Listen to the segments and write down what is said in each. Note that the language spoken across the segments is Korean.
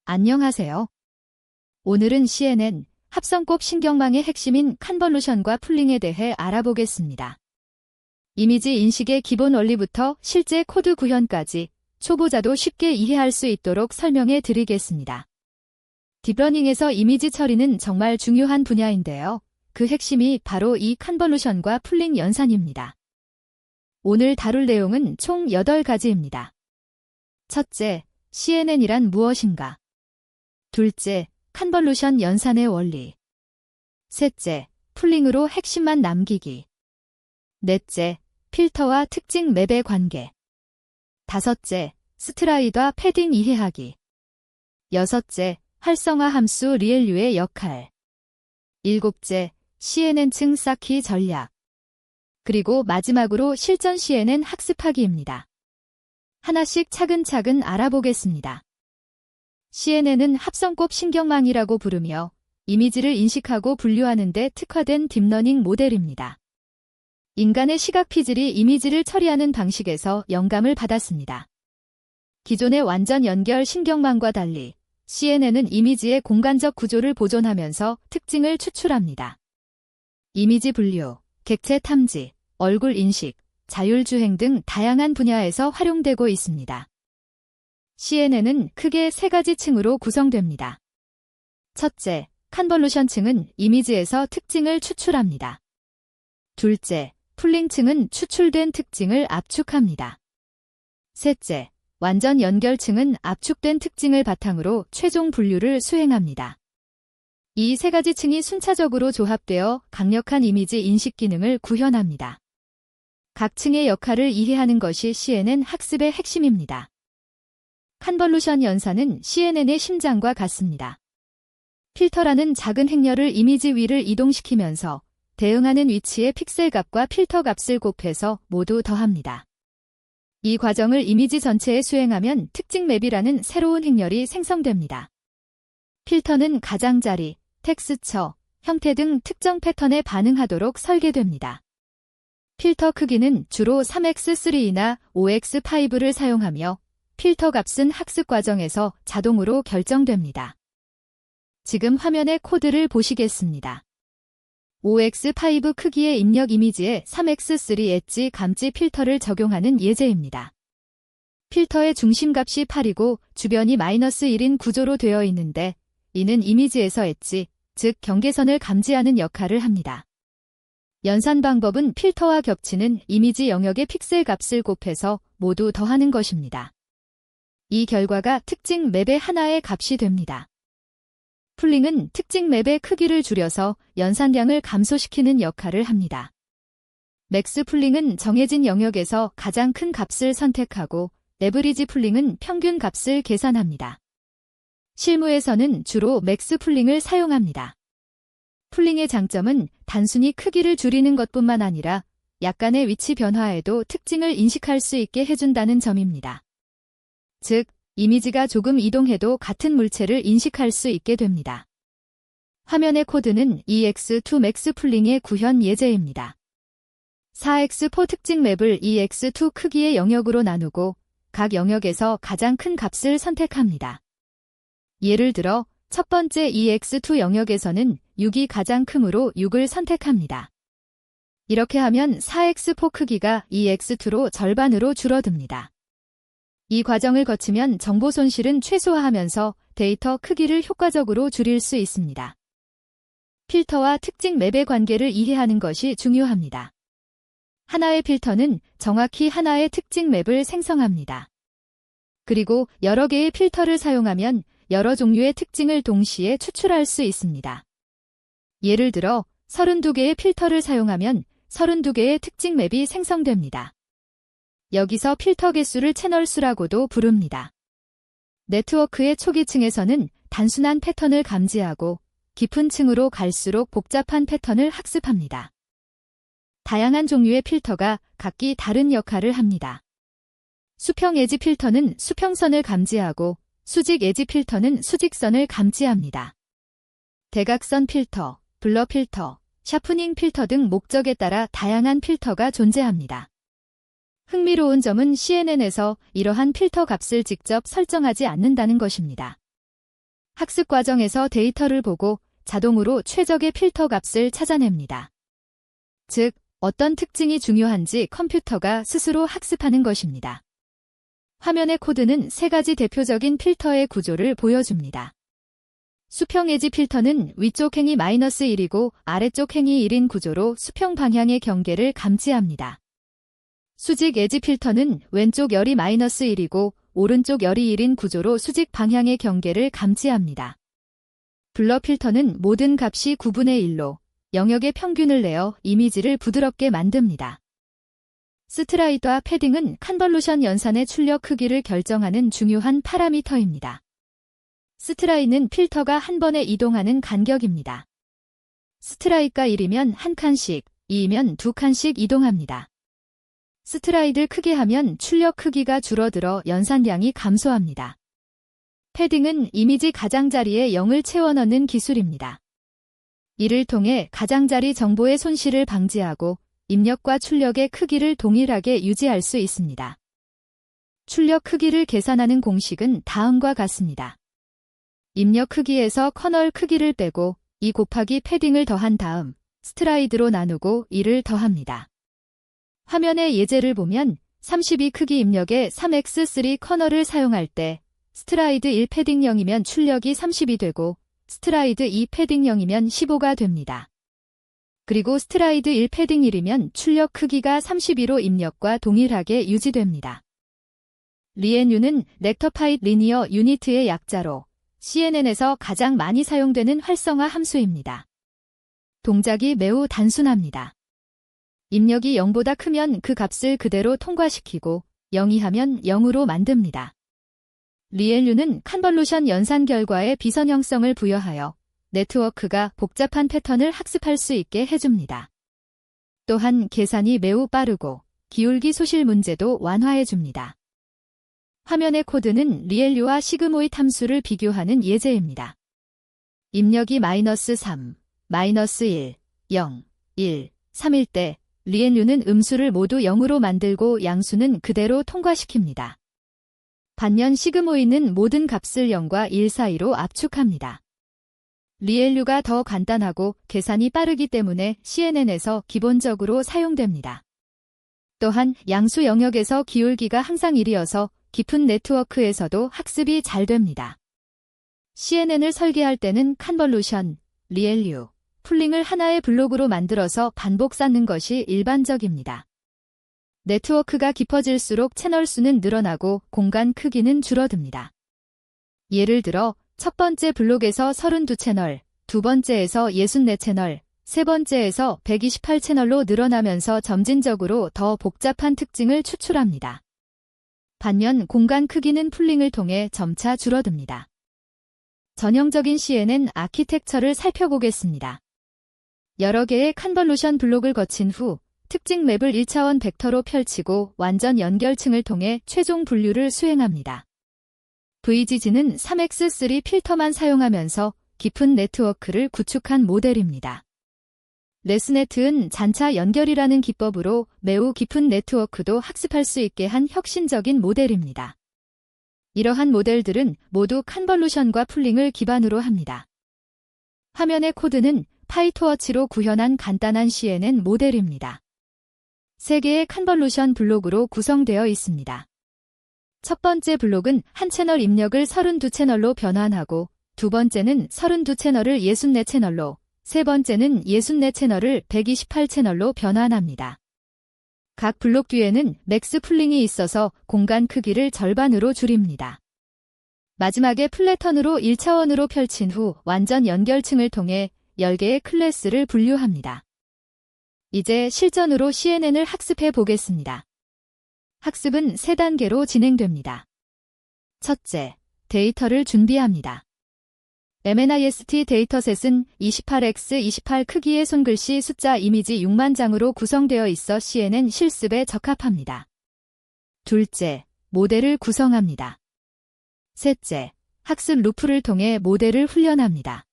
안녕하세요. 오늘은 CNN 합성곱 신경망의 핵심인 컨볼루션과 풀링에 대해 알아보겠습니다. 이미지 인식의 기본 원리부터 실제 코드 구현까지 초보자도 쉽게 이해할 수 있도록 설명해 드리겠습니다. 딥러닝에서 이미지 처리는 정말 중요한 분야인데요. 그 핵심이 바로 이 컨볼루션과 풀링 연산입니다. 오늘 다룰 내용은 총 8가지입니다. 첫째, CNN이란 무엇인가? 둘째, 컨볼루션 연산의 원리. 셋째, 풀링으로 핵심만 남기기. 넷째, 필터와 특징 맵의 관계. 다섯째, 스트라이드와 패딩 이해하기. 여섯째, 활성화 함수 리엘유의 역할. 일곱째, CNN층 쌓기 전략. 그리고 마지막으로 실전 CNN 학습하기입니다. 하나씩 차근차근 알아보겠습니다. CNN은 합성곱 신경망이라고 부르며 이미지를 인식하고 분류하는 데 특화된 딥러닝 모델입니다. 인간의 시각 피질이 이미지를 처리하는 방식에서 영감을 받았습니다. 기존의 완전 연결 신경망과 달리 CNN은 이미지의 공간적 구조를 보존하면서 특징을 추출합니다. 이미지 분류, 객체 탐지, 얼굴 인식, 자율주행 등 다양한 분야에서 활용되고 있습니다. CNN은 크게 3가지 층으로 구성됩니다. 첫째, 컨볼루션 층은 이미지에서 특징을 추출합니다. 둘째, 풀링 층은 추출된 특징을 압축합니다. 셋째, 완전 연결 층은 압축된 특징을 바탕으로 최종 분류를 수행합니다. 이 3가지 층이 순차적으로 조합되어 강력한 이미지 인식 기능을 구현합니다. 각 층의 역할을 이해하는 것이 CNN 학습의 핵심입니다. 컨볼루션 연산은 CNN의 심장과 같습니다. 필터라는 작은 행렬을 이미지 위를 이동시키면서 대응하는 위치의 픽셀 값과 필터 값을 곱해서 모두 더합니다. 이 과정을 이미지 전체에 수행하면 특징 맵이라는 새로운 행렬이 생성됩니다. 필터는 가장자리, 텍스처, 형태 등 특정 패턴에 반응하도록 설계됩니다. 필터 크기는 주로 3x3나 5x5를 사용하며 필터 값은 학습 과정에서 자동으로 결정됩니다. 지금 화면의 코드를 보시겠습니다. 5x5 크기의 입력 이미지에 3x3 엣지 감지 필터를 적용하는 예제입니다. 필터의 중심값이 8이고 주변이 -1인 구조로 되어 있는데 이는 이미지에서 엣지, 즉 경계선을 감지하는 역할을 합니다. 연산 방법은 필터와 겹치는 이미지 영역의 픽셀 값을 곱해서 모두 더하는 것입니다. 이 결과가 특징 맵의 하나의 값이 됩니다. 풀링은 특징 맵의 크기를 줄여서 연산량을 감소시키는 역할을 합니다. 맥스 풀링은 정해진 영역에서 가장 큰 값을 선택하고 에브리지 풀링은 평균 값을 계산합니다. 실무에서는 주로 맥스 풀링을 사용합니다. 풀링의 장점은 단순히 크기를 줄이는 것뿐만 아니라 약간의 위치 변화에도 특징을 인식할 수 있게 해준다는 점입니다. 즉, 이미지가 조금 이동해도 같은 물체를 인식할 수 있게 됩니다. 화면의 코드는 EX2 맥스 풀링의 구현 예제입니다. 4x4 특징 맵을 EX2 크기의 영역으로 나누고 각 영역에서 가장 큰 값을 선택합니다. 예를 들어 첫 번째 EX2 영역에서는 6이 가장 크므로 6을 선택합니다. 이렇게 하면 4x4 크기가 EX2로 절반으로 줄어듭니다. 이 과정을 거치면 정보 손실은 최소화하면서 데이터 크기를 효과적으로 줄일 수 있습니다. 필터와 특징 맵의 관계를 이해하는 것이 중요합니다. 하나의 필터는 정확히 하나의 특징 맵을 생성합니다. 그리고 여러 개의 필터를 사용하면 여러 종류의 특징을 동시에 추출할 수 있습니다. 예를 들어 32개의 필터를 사용하면 32개의 특징 맵이 생성됩니다. 여기서 필터 개수를 채널 수라고도 부릅니다. 네트워크의 초기 층에서는 단순한 패턴을 감지하고 깊은 층으로 갈수록 복잡한 패턴을 학습합니다. 다양한 종류의 필터가 각기 다른 역할을 합니다. 수평 에지 필터는 수평선을 감지하고 수직 에지 필터는 수직선을 감지합니다. 대각선 필터, 블러 필터, 샤프닝 필터 등 목적에 따라 다양한 필터가 존재합니다. 흥미로운 점은 CNN에서 이러한 필터 값을 직접 설정하지 않는다는 것입니다. 학습 과정에서 데이터를 보고 자동으로 최적의 필터 값을 찾아냅니다. 즉, 어떤 특징이 중요한지 컴퓨터가 스스로 학습하는 것입니다. 화면의 코드는 세 가지 대표적인 필터의 구조를 보여줍니다. 수평 에지 필터는 위쪽 행이 -1이고 아래쪽 행이 1인 구조로 수평 방향의 경계를 감지합니다. 수직 에지 필터는 왼쪽 열이 -1이고 오른쪽 열이 1인 구조로 수직 방향의 경계를 감지합니다. 블러 필터는 모든 값이 9분의 1로 영역의 평균을 내어 이미지를 부드럽게 만듭니다. 스트라이드와 패딩은 컨볼루션 연산의 출력 크기를 결정하는 중요한 파라미터입니다. 스트라이드는 필터가 한 번에 이동하는 간격입니다. 스트라이드가 1이면 한 칸씩, 2이면 두 칸씩 이동합니다. 스트라이드를 크게 하면 출력 크기가 줄어들어 연산량이 감소합니다. 패딩은 이미지 가장자리에 0을 채워 넣는 기술입니다. 이를 통해 가장자리 정보의 손실을 방지하고 입력과 출력의 크기를 동일하게 유지할 수 있습니다. 출력 크기를 계산하는 공식은 다음과 같습니다. 입력 크기에서 커널 크기를 빼고 2 곱하기 패딩을 더한 다음 스트라이드로 나누고 1을 더합니다. 화면의 예제를 보면 32 크기 입력에 3x3 커널을 사용할 때 스트라이드 1 패딩 0이면 출력이 30이 되고 스트라이드 2 패딩 0이면 15가 됩니다. 그리고 스트라이드 1 패딩 1이면 출력 크기가 32로 입력과 동일하게 유지됩니다. 리엔유는 렉터파이드 리니어 유니트의 약자로 CNN에서 가장 많이 사용되는 활성화 함수입니다. 동작이 매우 단순합니다. 입력이 0보다 크면 그 값을 그대로 통과시키고 0이 하면 0으로 만듭니다. 리엔유는 컨볼루션 연산 결과에 비선형성을 부여하여 네트워크가 복잡한 패턴을 학습할 수 있게 해줍니다. 또한 계산이 매우 빠르고 기울기 소실 문제도 완화해줍니다. 화면의 코드는 리엔유와 시그모이드 함수를 비교하는 예제입니다. 입력이 -3, -1, 0, 1, 3일 때 리엔유는 음수를 모두 0으로 만들고 양수는 그대로 통과시킵니다. 반면 시그모이드는 모든 값을 0과 1 사이로 압축합니다. 리엔유가 더 간단하고 계산이 빠르기 때문에 CNN에서 기본적으로 사용됩니다. 또한 양수 영역에서 기울기가 항상 1이어서 깊은 네트워크에서도 학습이 잘 됩니다. CNN을 설계할 때는 컨볼루션, 리엔유, 풀링을 하나의 블록으로 만들어서 반복 쌓는 것이 일반적입니다. 네트워크가 깊어질수록 채널 수는 늘어나고 공간 크기는 줄어듭니다. 예를 들어 첫 번째 블록에서 32채널, 두 번째에서 64채널, 세 번째에서 128채널로 늘어나면서 점진적으로 더 복잡한 특징을 추출합니다. 반면 공간 크기는 풀링을 통해 점차 줄어듭니다. 전형적인 CNN 아키텍처를 살펴보겠습니다. 여러 개의 컨볼루션 블록을 거친 후 특징 맵을 1차원 벡터로 펼치고 완전 연결층을 통해 최종 분류를 수행합니다. VGG는 3x3 필터만 사용하면서 깊은 네트워크를 구축한 모델입니다. 레스네트는 잔차 연결이라는 기법으로 매우 깊은 네트워크도 학습할 수 있게 한 혁신적인 모델입니다. 이러한 모델들은 모두 컨볼루션과 풀링을 기반으로 합니다. 화면의 코드는 파이토어치로 구현한 간단한 CNN 모델입니다. 3개의 컨볼루션 블록으로 구성되어 있습니다. 첫 번째 블록은 한 채널 입력을 32채널로 변환하고 두 번째는 32채널을 64채널로 세 번째는 64채널을 128채널로 변환합니다. 각 블록 뒤에는 맥스 풀링이 있어서 공간 크기를 절반으로 줄입니다. 마지막에 플래턴으로 1차원으로 펼친 후 완전 연결층을 통해 10개의 클래스를 분류합니다. 이제 실전으로 CNN을 학습해 보겠습니다. 학습은 3단계로 진행됩니다. 첫째, 데이터를 준비합니다. MNIST 데이터셋은 28x28 크기의 손글씨 숫자 이미지 6만 장으로 구성되어 있어 CNN 실습에 적합합니다. 둘째, 모델을 구성합니다. 셋째, 학습 루프를 통해 모델을 훈련합니다.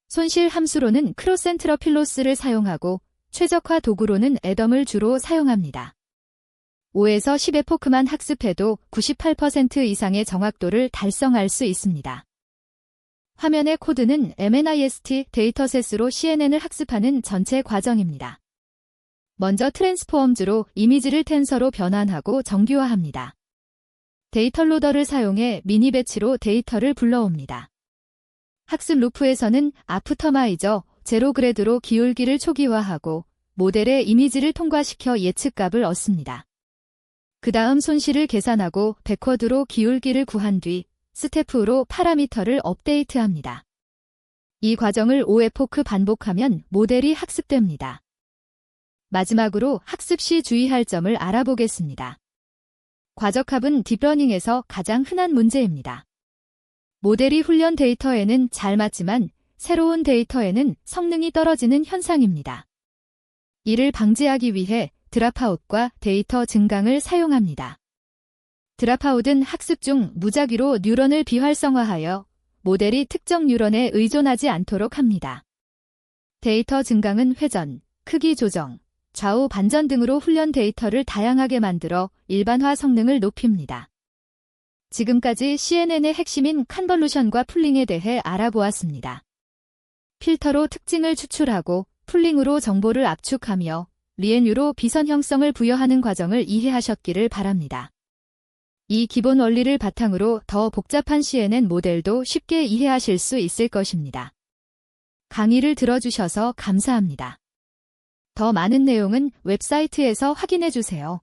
손실 함수로는 크로스앤트러필로스를 사용하고 최적화 도구로는 애덤을 주로 사용합니다. 5에서 10의 포크만 학습해도 98% 이상의 정확도를 달성할 수 있습니다. 화면의 코드는 MNIST 데이터셋으로 CNN을 학습하는 전체 과정입니다. 먼저 트랜스포엄즈로 이미지를 텐서로 변환하고 정규화합니다. 데이터 로더를 사용해 미니 배치로 데이터를 불러옵니다. 학습 루프에서는 아프터마이저, 제로 그래드로 기울기를 초기화하고 모델의 이미지를 통과시켜 예측값을 얻습니다. 그 다음 손실을 계산하고 백워드로 기울기를 구한 뒤 스태프로 파라미터를 업데이트합니다. 이 과정을 5에포크 반복하면 모델이 학습됩니다. 마지막으로 학습 시 주의할 점을 알아보겠습니다. 과적합은 딥러닝에서 가장 흔한 문제입니다. 모델이 훈련 데이터에는 잘 맞지만 새로운 데이터에는 성능이 떨어지는 현상입니다. 이를 방지하기 위해 드랍아웃과 데이터 증강을 사용합니다. 드랍아웃은 학습 중 무작위로 뉴런을 비활성화하여 모델이 특정 뉴런에 의존하지 않도록 합니다. 데이터 증강은 회전, 크기 조정, 좌우 반전 등으로 훈련 데이터를 다양하게 만들어 일반화 성능을 높입니다. 지금까지 CNN의 핵심인 컨볼루션과 풀링에 대해 알아보았습니다. 필터로 특징을 추출하고 풀링으로 정보를 압축하며 리엔유로 비선형성을 부여하는 과정을 이해하셨기를 바랍니다. 이 기본 원리를 바탕으로 더 복잡한 CNN 모델도 쉽게 이해하실 수 있을 것입니다. 강의를 들어주셔서 감사합니다. 더 많은 내용은 웹사이트에서 확인해 주세요.